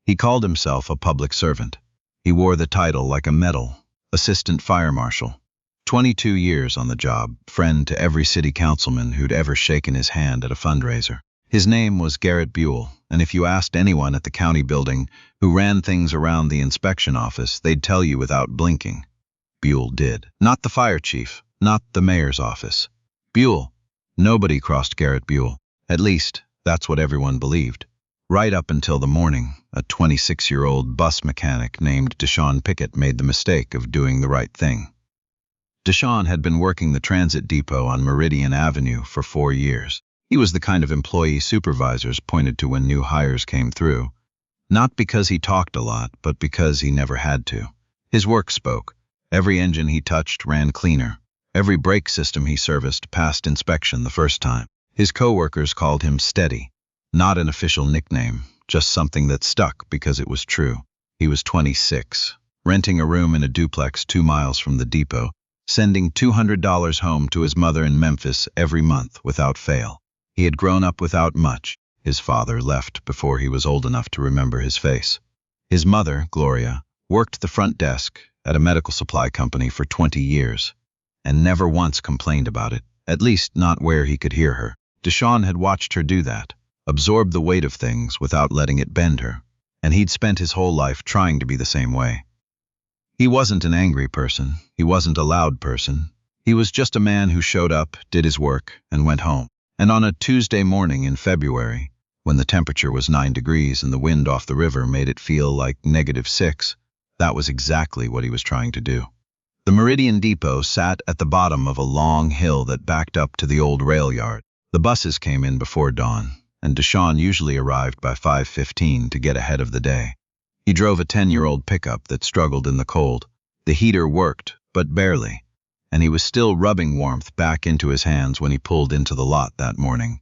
He called himself a public servant. He wore the title like a medal, assistant fire marshal. 22 years on the job, friend to every city councilman who'd ever shaken his hand at a fundraiser. His name was Garrett Buell, and if you asked anyone at the county building who ran things around the inspection office, they'd tell you without blinking. Buell did. Not the fire chief, not the mayor's office. Buell. Nobody crossed Garrett Buell. At least, that's what everyone believed. Right up until the morning, a 26-year-old bus mechanic named Deshaun Pickett made the mistake of doing the right thing. Deshaun had been working the transit depot on Meridian Avenue for 4 years. He was the kind of employee supervisors pointed to when new hires came through. Not because he talked a lot, but because he never had to. His work spoke. Every engine he touched ran cleaner. Every brake system he serviced passed inspection the first time. His coworkers called him Steady. Not an official nickname, just something that stuck because it was true. He was 26, renting a room in a duplex 2 miles from the depot, sending $200 home to his mother in Memphis every month without fail. He had grown up without much. His father left before he was old enough to remember his face. His mother, Gloria, worked the front desk at a medical supply company for 20 years, and never once complained about it, at least not where he could hear her. Deshaun had watched her do that, absorb the weight of things without letting it bend her, and he'd spent his whole life trying to be the same way. He wasn't an angry person. He wasn't a loud person. He was just a man who showed up, did his work, and went home. And on a Tuesday morning in February, when the temperature was 9 degrees and the wind off the river made it feel like -6, that was exactly what he was trying to do. The Meridian Depot sat at the bottom of a long hill that backed up to the old rail yard. The buses came in before dawn, and Deshaun usually arrived by 5:15 to get ahead of the day. He drove a 10-year-old pickup that struggled in the cold. The heater worked, but barely, and he was still rubbing warmth back into his hands when he pulled into the lot that morning.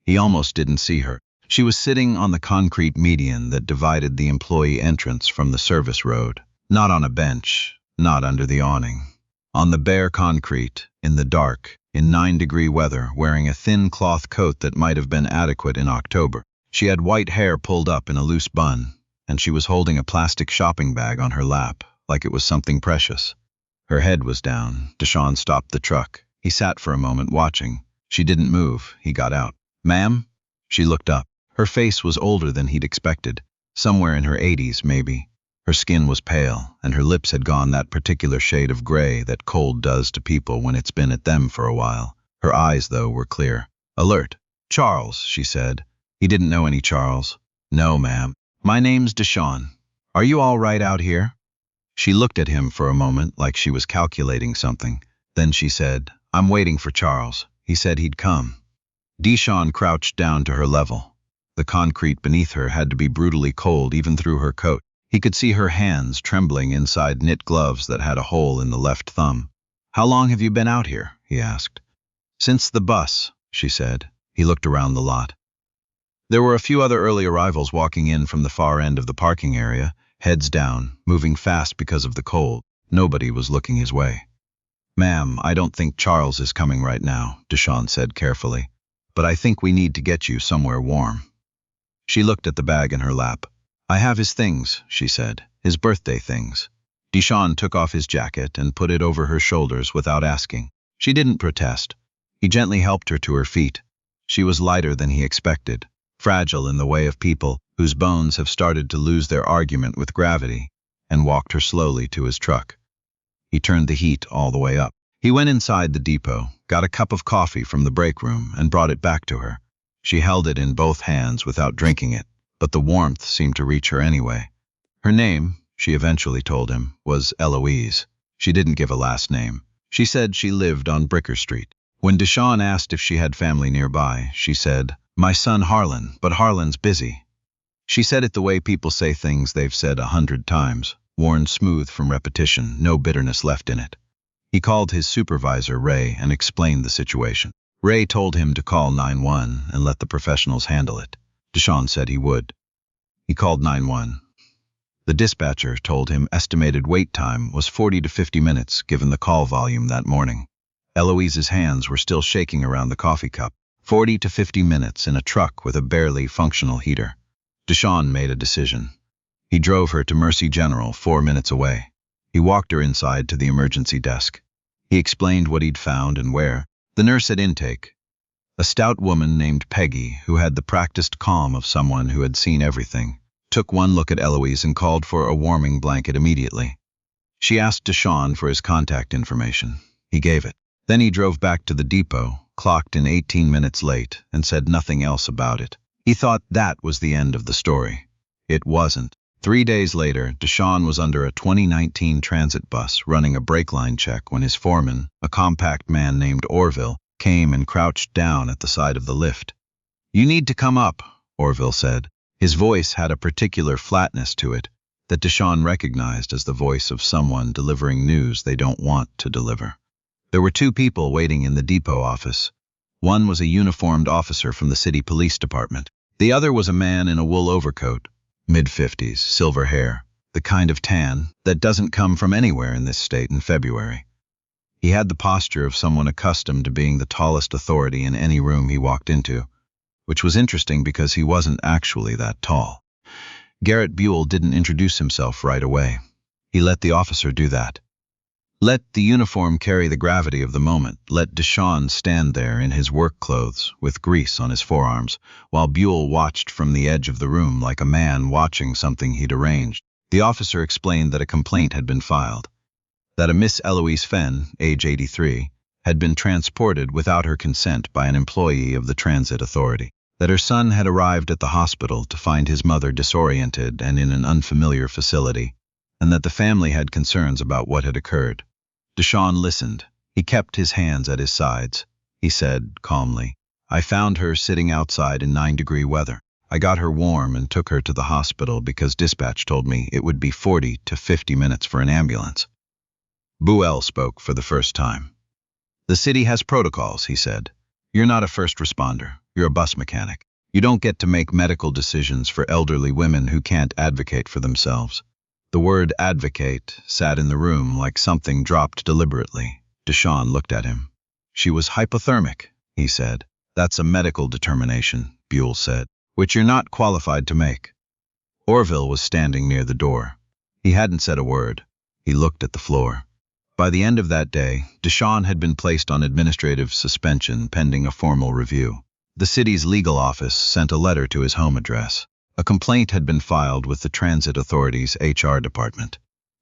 He almost didn't see her. She was sitting on the concrete median that divided the employee entrance from the service road. Not on a bench, not under the awning. On the bare concrete, in the dark, in 9-degree weather, wearing a thin cloth coat that might have been adequate in October. She had white hair pulled up in a loose bun, and she was holding a plastic shopping bag on her lap, like it was something precious. Her head was down. Deshaun stopped the truck. He sat for a moment watching. She didn't move. He got out. "Ma'am?" She looked up. Her face was older than he'd expected. Somewhere in her 80s, maybe. Her skin was pale, and her lips had gone that particular shade of gray that cold does to people when it's been at them for a while. Her eyes, though, were clear. Alert. "Charles," she said. He didn't know any Charles. "No, ma'am. My name's Deshaun. Are you all right out here?" She looked at him for a moment like she was calculating something. Then she said, "I'm waiting for Charles. He said he'd come." Deshaun crouched down to her level. The concrete beneath her had to be brutally cold even through her coat. He could see her hands trembling inside knit gloves that had a hole in the left thumb. "How long have you been out here?" he asked. "Since the bus," she said. He looked around the lot. There were a few other early arrivals walking in from the far end of the parking area, heads down, moving fast because of the cold. Nobody was looking his way. "Ma'am, I don't think Charles is coming right now," Deshaun said carefully. "But I think we need to get you somewhere warm." She looked at the bag in her lap. "I have his things," she said, "his birthday things." Deshaun took off his jacket and put it over her shoulders without asking. She didn't protest. He gently helped her to her feet. She was lighter than he expected, fragile in the way of people whose bones have started to lose their argument with gravity, and walked her slowly to his truck. He turned the heat all the way up. He went inside the depot, got a cup of coffee from the break room, and brought it back to her. She held it in both hands without drinking it, but the warmth seemed to reach her anyway. Her name, she eventually told him, was Eloise. She didn't give a last name. She said she lived on Bricker Street. When Deshaun asked if she had family nearby, she said, "My son Harlan, but Harlan's busy." She said it the way people say things they've said 100 times, worn smooth from repetition, no bitterness left in it. He called his supervisor, Ray, and explained the situation. Ray told him to call 911 and let the professionals handle it. Deshaun said he would. He called 911. The dispatcher told him estimated wait time was 40 to 50 minutes given the call volume that morning. Eloise's hands were still shaking around the coffee cup. 40 to 50 minutes in a truck with a barely functional heater. Deshaun made a decision. He drove her to Mercy General, 4 minutes away. He walked her inside to the emergency desk. He explained what he'd found and where. The nurse at intake, a stout woman named Peggy, who had the practiced calm of someone who had seen everything, took one look at Eloise and called for a warming blanket immediately. She asked Deshawn for his contact information. He gave it. Then he drove back to the depot, clocked in 18 minutes late, and said nothing else about it. He thought that was the end of the story. It wasn't. 3 days later, Deshawn was under a 2019 transit bus running a brake line check when his foreman, a compact man named Orville, came and crouched down at the side of the lift. "You need to come up," Orville said. His voice had a particular flatness to it that Deshawn recognized as the voice of someone delivering news they don't want to deliver. There were 2 people waiting in the depot office. One was a uniformed officer from the city police department. The other was a man in a wool overcoat, mid-50s, silver hair, the kind of tan that doesn't come from anywhere in this state in February. He had the posture of someone accustomed to being the tallest authority in any room he walked into, which was interesting because he wasn't actually that tall. Garrett Buell didn't introduce himself right away. He let the officer do that. Let the uniform carry the gravity of the moment. Let Deshawn stand there in his work clothes, with grease on his forearms, while Buell watched from the edge of the room like a man watching something he'd arranged. The officer explained that a complaint had been filed, that a Miss Eloise Fenn, age 83, had been transported without her consent by an employee of the transit authority, that her son had arrived at the hospital to find his mother disoriented and in an unfamiliar facility, and that the family had concerns about what had occurred. Deshawn listened. He kept his hands at his sides. He said, calmly, "I found her sitting outside in 9-degree weather. I got her warm and took her to the hospital because dispatch told me it would be 40 to 50 minutes for an ambulance." Buell spoke for the first time. "The city has protocols," he said. "You're not a first responder. You're a bus mechanic. You don't get to make medical decisions for elderly women who can't advocate for themselves." The word advocate sat in the room like something dropped deliberately. Deshawn looked at him. "She was hypothermic," he said. "That's a medical determination," Buell said, "which you're not qualified to make." Orville was standing near the door. He hadn't said a word. He looked at the floor. By the end of that day, Deshawn had been placed on administrative suspension pending a formal review. The city's legal office sent a letter to his home address. A complaint had been filed with the Transit Authority's HR department.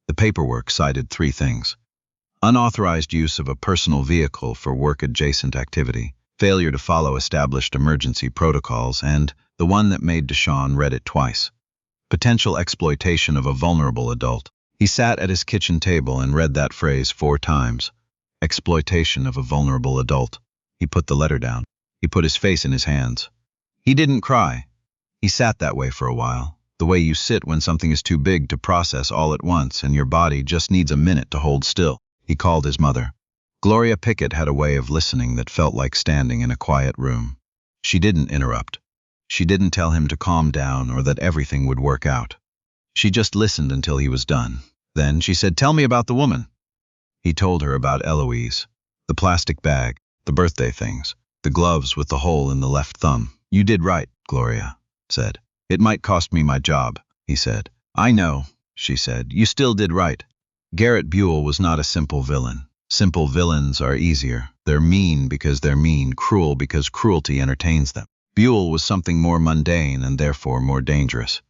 The paperwork cited 3 things: unauthorized use of a personal vehicle for work-adjacent activity, failure to follow established emergency protocols, and, the one that made Deshawn read it twice, potential exploitation of a vulnerable adult. He sat at his kitchen table and read that phrase 4 times. Exploitation of a vulnerable adult. He put the letter down. He put his face in his hands. He didn't cry. He sat that way for a while, the way you sit when something is too big to process all at once and your body just needs a minute to hold still. He called his mother. Gloria Pickett had a way of listening that felt like standing in a quiet room. She didn't interrupt. She didn't tell him to calm down or that everything would work out. She just listened until he was done. Then she said, "Tell me about the woman." He told her about Eloise, the plastic bag, the birthday things, the gloves with the hole in the left thumb. "You did right," Gloria said. "It might cost me my job," he said. "I know," she said. "You still did right." Garrett Buell was not a simple villain. Simple villains are easier. They're mean because they're mean, cruel because cruelty entertains them. Buell was something more mundane and therefore more dangerous.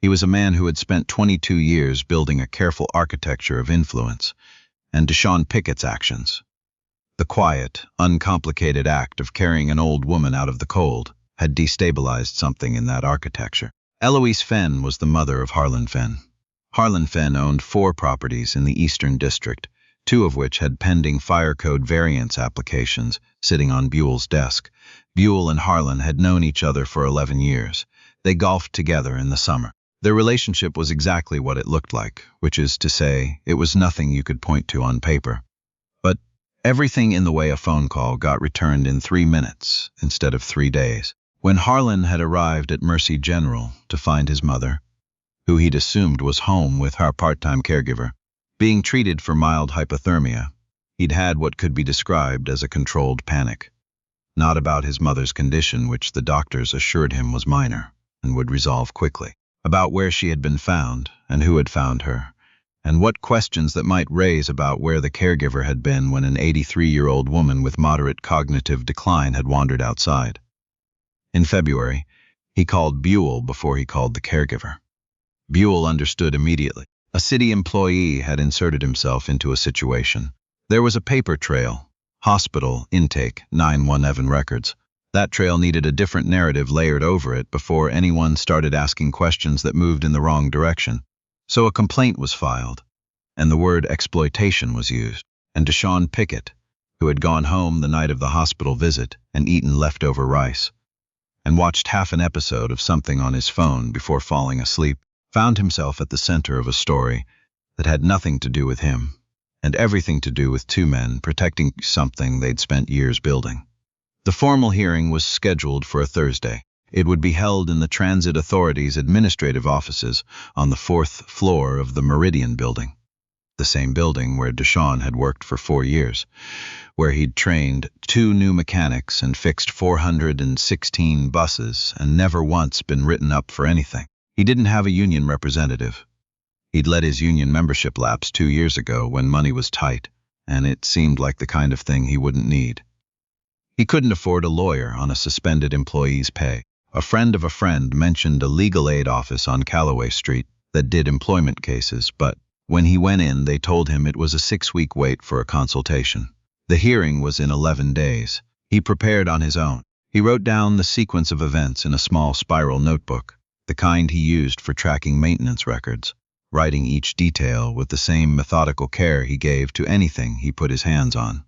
He was a man who had spent 22 years building a careful architecture of influence, and Deshawn Pickett's actions, the quiet, uncomplicated act of carrying an old woman out of the cold, had destabilized something in that architecture. Eloise Fenn was the mother of Harlan Fenn. Harlan Fenn owned 4 properties in the Eastern District, 2 of which had pending fire code variance applications sitting on Buell's desk. Buell and Harlan had known each other for 11 years. They golfed together in the summer. Their relationship was exactly what it looked like, which is to say, it was nothing you could point to on paper. But everything in the way a phone call got returned in 3 minutes instead of 3 days. When Harlan had arrived at Mercy General to find his mother, who he'd assumed was home with her part-time caregiver, being treated for mild hypothermia, he'd had what could be described as a controlled panic. Not about his mother's condition, which the doctors assured him was minor and would resolve quickly, about where she had been found and who had found her, and what questions that might raise about where the caregiver had been when an 83-year-old woman with moderate cognitive decline had wandered outside. In February, he called Buell before he called the caregiver. Buell understood immediately. A city employee had inserted himself into a situation. There was a paper trail, hospital, intake, 911 records. That trail needed a different narrative layered over it before anyone started asking questions that moved in the wrong direction. So a complaint was filed, and the word exploitation was used. And Deshaun Pickett, who had gone home the night of the hospital visit and eaten leftover rice, and watched half an episode of something on his phone before falling asleep, found himself at the center of a story that had nothing to do with him, and everything to do with two men protecting something they'd spent years building. The formal hearing was scheduled for a Thursday. It would be held in the Transit Authority's administrative offices on the 4th floor of the Meridian building, the same building where Deshaun had worked for 4 years, where he'd trained 2 new mechanics and fixed 416 buses and never once been written up for anything. He didn't have a union representative. He'd let his union membership lapse 2 years ago when money was tight, and it seemed like the kind of thing he wouldn't need. He couldn't afford a lawyer on a suspended employee's pay. A friend of a friend mentioned a legal aid office on Callaway Street that did employment cases, but when he went in, they told him it was a 6-week wait for a consultation. The hearing was in 11 days. He prepared on his own. He wrote down the sequence of events in a small spiral notebook, the kind he used for tracking maintenance records, writing each detail with the same methodical care he gave to anything he put his hands on.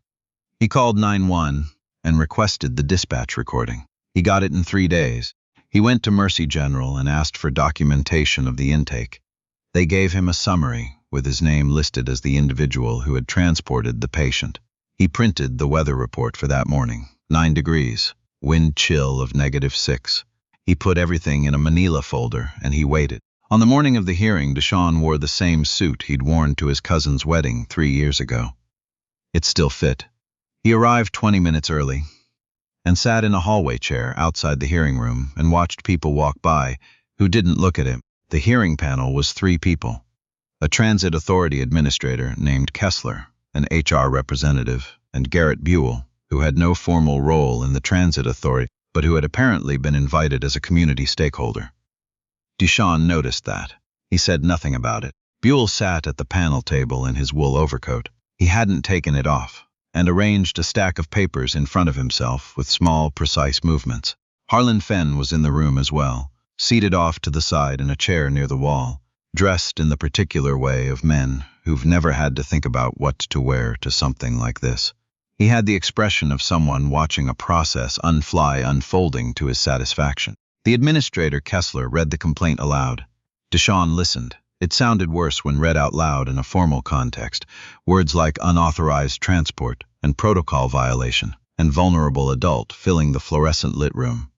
He called 911 and requested the dispatch recording. He got it in 3 days. He went to Mercy General and asked for documentation of the intake. They gave him a summary with his name listed as the individual who had transported the patient. He printed the weather report for that morning. 9 degrees, wind chill of -6. He put everything in a manila folder and he waited. On the morning of the hearing, Deshaun wore the same suit he'd worn to his cousin's wedding 3 years ago. It still fit. He arrived 20 minutes early and sat in a hallway chair outside the hearing room and watched people walk by who didn't look at him. The hearing panel was 3 people. A transit authority administrator named Kessler, an HR representative, and Garrett Buell, who had no formal role in the transit authority, but who had apparently been invited as a community stakeholder. Deshaun noticed that. He said nothing about it. Buell sat at the panel table in his wool overcoat. He hadn't taken it off, and arranged a stack of papers in front of himself with small, precise movements. Harlan Fenn was in the room as well, seated off to the side in a chair near the wall, dressed in the particular way of men who've never had to think about what to wear to something like this. He had the expression of someone watching a process unfolding to his satisfaction. The administrator, Kessler, read the complaint aloud. Deshaun listened. It sounded worse when read out loud in a formal context, words like unauthorized transport and protocol violation and vulnerable adult filling the fluorescent-lit room.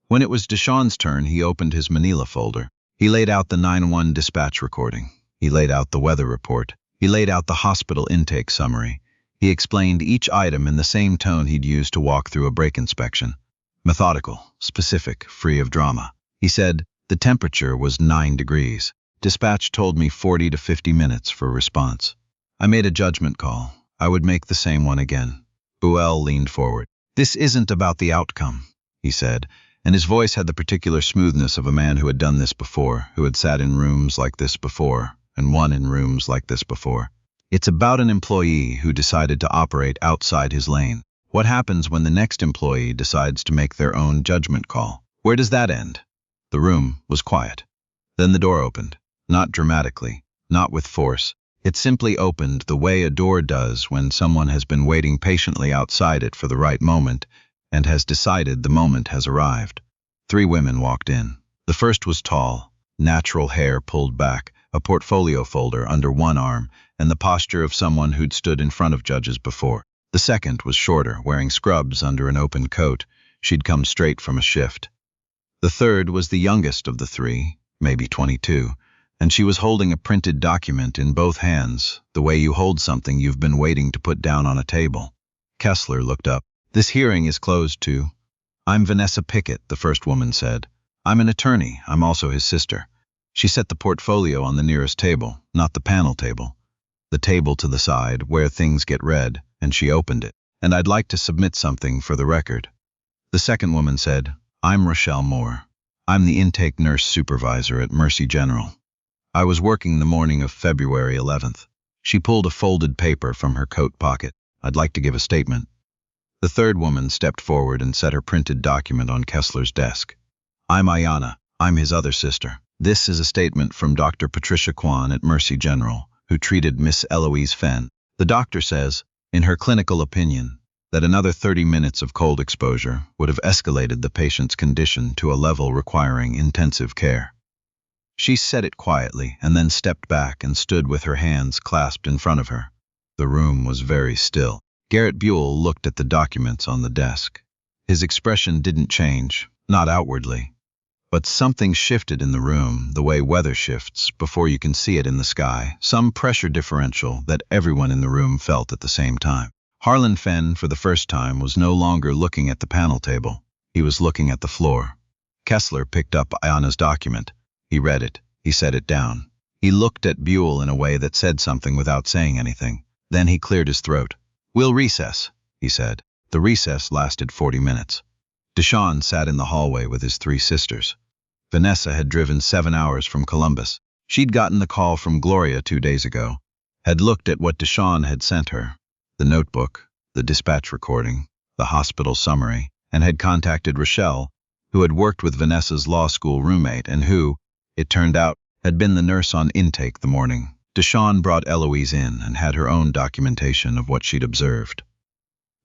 When it was Deshaun's turn, he opened his manila folder. He laid out the 911 dispatch recording. He laid out the weather report. He laid out the hospital intake summary. He explained each item in the same tone he'd used to walk through a brake inspection. Methodical, specific, free of drama. He said, the temperature was 9 degrees. Dispatch told me 40 to 50 minutes for response. I made a judgment call. I would make the same one again. Buell leaned forward. This isn't about the outcome, he said, and his voice had the particular smoothness of a man who had done this before, who had sat in rooms like this before, and won in rooms like this before. It's about an employee who decided to operate outside his lane. What happens when the next employee decides to make their own judgment call? Where does that end? The room was quiet. Then the door opened. Not dramatically, not with force. It simply opened the way a door does when someone has been waiting patiently outside it for the right moment and has decided the moment has arrived. 3 women walked in. The first was tall, natural hair pulled back, a portfolio folder under one arm, and the posture of someone who'd stood in front of judges before. The second was shorter, wearing scrubs under an open coat. She'd come straight from a shift. The third was the youngest of the 3, maybe 22, and she was holding a printed document in both hands, the way you hold something you've been waiting to put down on a table. Kessler looked up. This hearing is closed to. I'm Vanessa Pickett, the first woman said. I'm an attorney. I'm also his sister. She set the portfolio on the nearest table, not the panel table. The table to the side, where things get read, and she opened it. "And I'd like to submit something for the record." The second woman said, "I'm Rochelle Moore. I'm the intake nurse supervisor at Mercy General. I was working the morning of February 11th. She pulled a folded paper from her coat pocket. "I'd like to give a statement." The third woman stepped forward and set her printed document on Kessler's desk. "I'm Ayana. I'm his other sister. This is a statement from Dr. Patricia Kwan at Mercy General, who treated Miss Eloise Fenn. The doctor says, in her clinical opinion, that another 30 minutes of cold exposure would have escalated the patient's condition to a level requiring intensive care." She said it quietly and then stepped back and stood with her hands clasped in front of her. The room was very still. Garrett Buell looked at the documents on the desk. His expression didn't change, not outwardly. But something shifted in the room, the way weather shifts before you can see it in the sky, some pressure differential that everyone in the room felt at the same time. Harlan Fenn, for the first time, was no longer looking at the panel table. He was looking at the floor. Kessler picked up Ayana's document. He read it. He set it down. He looked at Buell in a way that said something without saying anything. Then he cleared his throat. "We'll recess," he said. The recess lasted 40 minutes. Deshawn sat in the hallway with his 3 sisters. Vanessa had driven 7 hours from Columbus. She'd gotten the call from Gloria 2 days ago, had looked at what Deshawn had sent her, the notebook, the dispatch recording, the hospital summary, and had contacted Rochelle, who had worked with Vanessa's law school roommate and who, it turned out, had been the nurse on intake the morning. Deshawn brought Eloise in and had her own documentation of what she'd observed.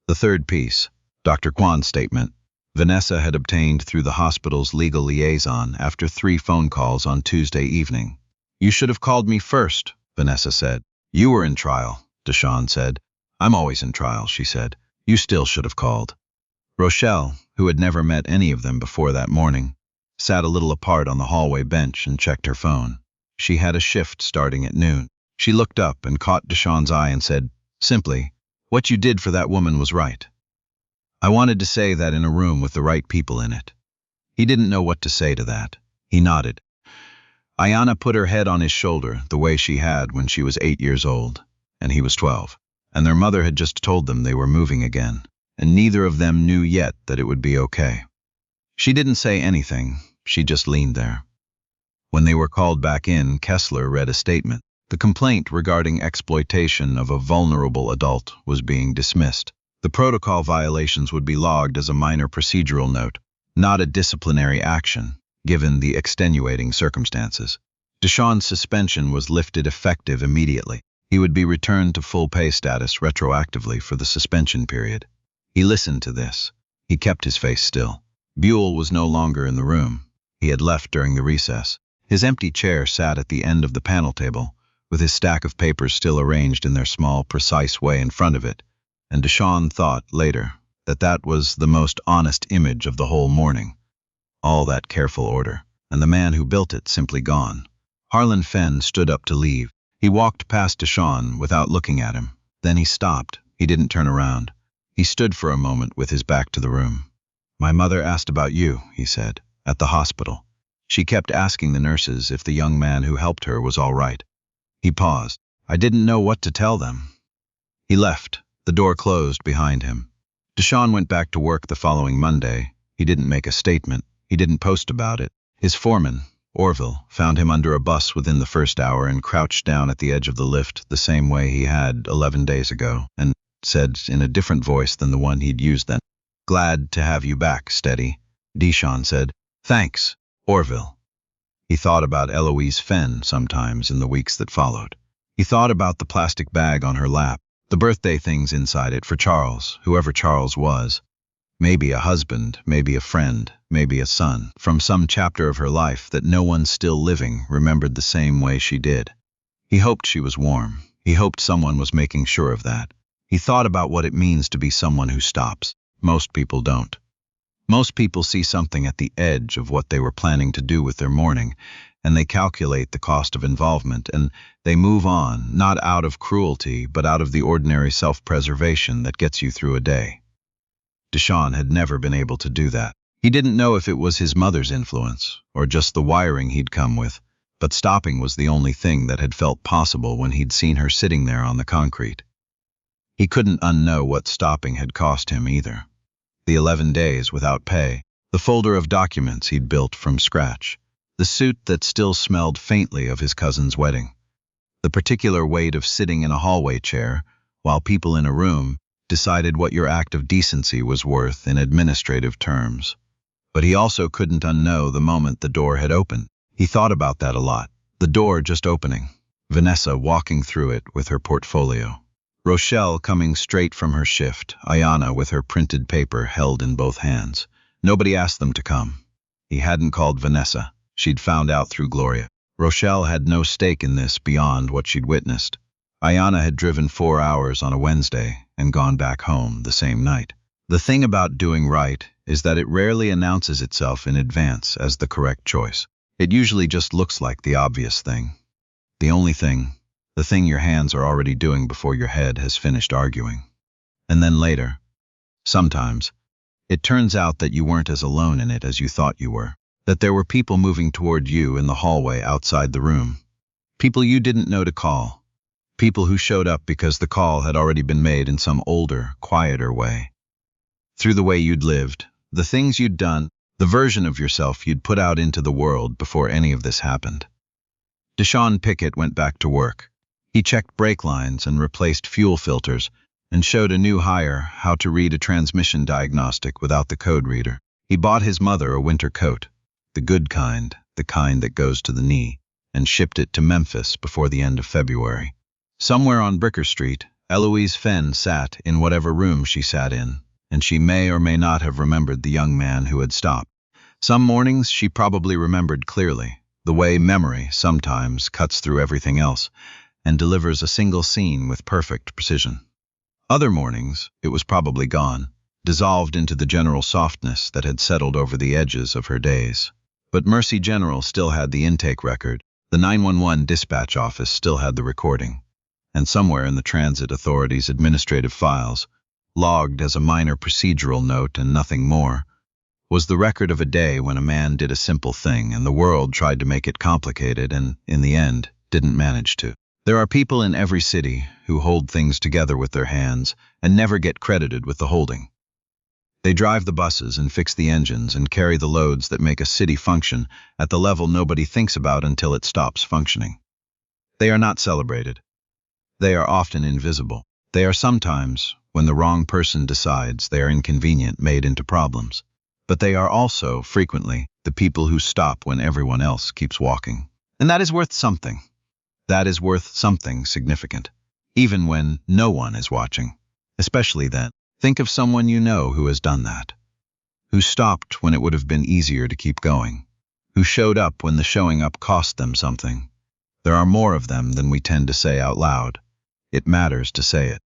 The third piece, Dr. Kwan's statement, Vanessa had obtained through the hospital's legal liaison after 3 phone calls on Tuesday evening. "You should have called me first," Vanessa said. "You were in trial," Deshawn said. "I'm always in trial," she said. "You still should have called." Rochelle, who had never met any of them before that morning, sat a little apart on the hallway bench and checked her phone. She had a shift starting at noon. She looked up and caught Deshawn's eye and said, simply, "What you did for that woman was right." I wanted to say that in a room with the right people in it. He didn't know what to say to that. He nodded. Ayana put her head on his shoulder the way she had when she was 8 years old, and he was 12, and their mother had just told them they were moving again, and neither of them knew yet that it would be okay. She didn't say anything, she just leaned there. When they were called back in, Kessler read a statement. The complaint regarding exploitation of a vulnerable adult was being dismissed. The protocol violations would be logged as a minor procedural note, not a disciplinary action, given the extenuating circumstances. Deshawn's suspension was lifted effective immediately. He would be returned to full pay status retroactively for the suspension period. He listened to this. He kept his face still. Buell was no longer in the room. He had left during the recess. His empty chair sat at the end of the panel table, with his stack of papers still arranged in their small, precise way in front of it, and Deshawn thought, later, that that was the most honest image of the whole morning. All that careful order, and the man who built it simply gone. Harlan Fenn stood up to leave. He walked past Deshawn without looking at him. Then he stopped. He didn't turn around. He stood for a moment with his back to the room. "My mother asked about you," he said, "at the hospital. She kept asking the nurses if the young man who helped her was all right." He paused. "I didn't know what to tell them." He left. The door closed behind him. Deshawn went back to work the following Monday. He didn't make a statement. He didn't post about it. His foreman, Orville, found him under a bus within the first hour and crouched down at the edge of the lift the same way he had 11 days ago, and said in a different voice than the one he'd used then, "Glad to have you back, Steady." Deshawn said, "Thanks, Orville." He thought about Eloise Fenn sometimes in the weeks that followed. He thought about the plastic bag on her lap, the birthday things inside it for Charles, whoever Charles was. Maybe a husband, maybe a friend, maybe a son, from some chapter of her life that no one still living remembered the same way she did. He hoped she was warm. He hoped someone was making sure of that. He thought about what it means to be someone who stops. Most people don't. Most people see something at the edge of what they were planning to do with their morning, and they calculate the cost of involvement, and they move on, not out of cruelty, but out of the ordinary self-preservation that gets you through a day. Deshawn had never been able to do that. He didn't know if it was his mother's influence, or just the wiring he'd come with, But stopping was the only thing that had felt possible when he'd seen her sitting there on the concrete. He couldn't unknow what stopping had cost him either. The 11 days without pay, the folder of documents he'd built from scratch, the suit that still smelled faintly of his cousin's wedding, the particular weight of sitting in a hallway chair while people in a room decided what your act of decency was worth in administrative terms. But he also couldn't unknow the moment the door had opened. He thought about that a lot. The door just opening. Vanessa walking through it with her portfolio. Rochelle coming straight from her shift, Ayana with her printed paper held in both hands. Nobody asked them to come. He hadn't called Vanessa. She'd found out through Gloria. Rochelle had no stake in this beyond what she'd witnessed. Ayana had driven 4 hours on a Wednesday and gone back home the same night. The thing about doing right is that it rarely announces itself in advance as the correct choice. It usually just looks like the obvious thing. The only thing. The thing your hands are already doing before your head has finished arguing. And then later, sometimes, it turns out that you weren't as alone in it as you thought you were. That there were people moving toward you in the hallway outside the room. People you didn't know to call. People who showed up because the call had already been made in some older, quieter way. Through the way you'd lived, the things you'd done, the version of yourself you'd put out into the world before any of this happened. Deshaun Pickett went back to work. He checked brake lines and replaced fuel filters and showed a new hire how to read a transmission diagnostic without the code reader. He bought his mother a winter coat, the good kind, the kind that goes to the knee, and shipped it to Memphis before the end of February. Somewhere on Bricker Street, Eloise Fenn sat in whatever room she sat in, and she may or may not have remembered the young man who had stopped. Some mornings she probably remembered clearly, the way memory sometimes cuts through everything else and delivers a single scene with perfect precision. Other mornings, it was probably gone, dissolved into the general softness that had settled over the edges of her days. But Mercy General still had the intake record, the 911 dispatch office still had the recording, and somewhere in the Transit Authority's administrative files, logged as a minor procedural note and nothing more, was the record of a day when a man did a simple thing and the world tried to make it complicated and, in the end, didn't manage to. There are people in every city who hold things together with their hands and never get credited with the holding. They drive the buses and fix the engines and carry the loads that make a city function at the level nobody thinks about until it stops functioning. They are not celebrated. They are often invisible. They are sometimes, when the wrong person decides, they are inconvenient, made into problems. But they are also, frequently, the people who stop when everyone else keeps walking. And that is worth something. That is worth something significant, even when no one is watching. Especially then, think of someone you know who has done that, who stopped when it would have been easier to keep going, who showed up when the showing up cost them something. There are more of them than we tend to say out loud. It matters to say it.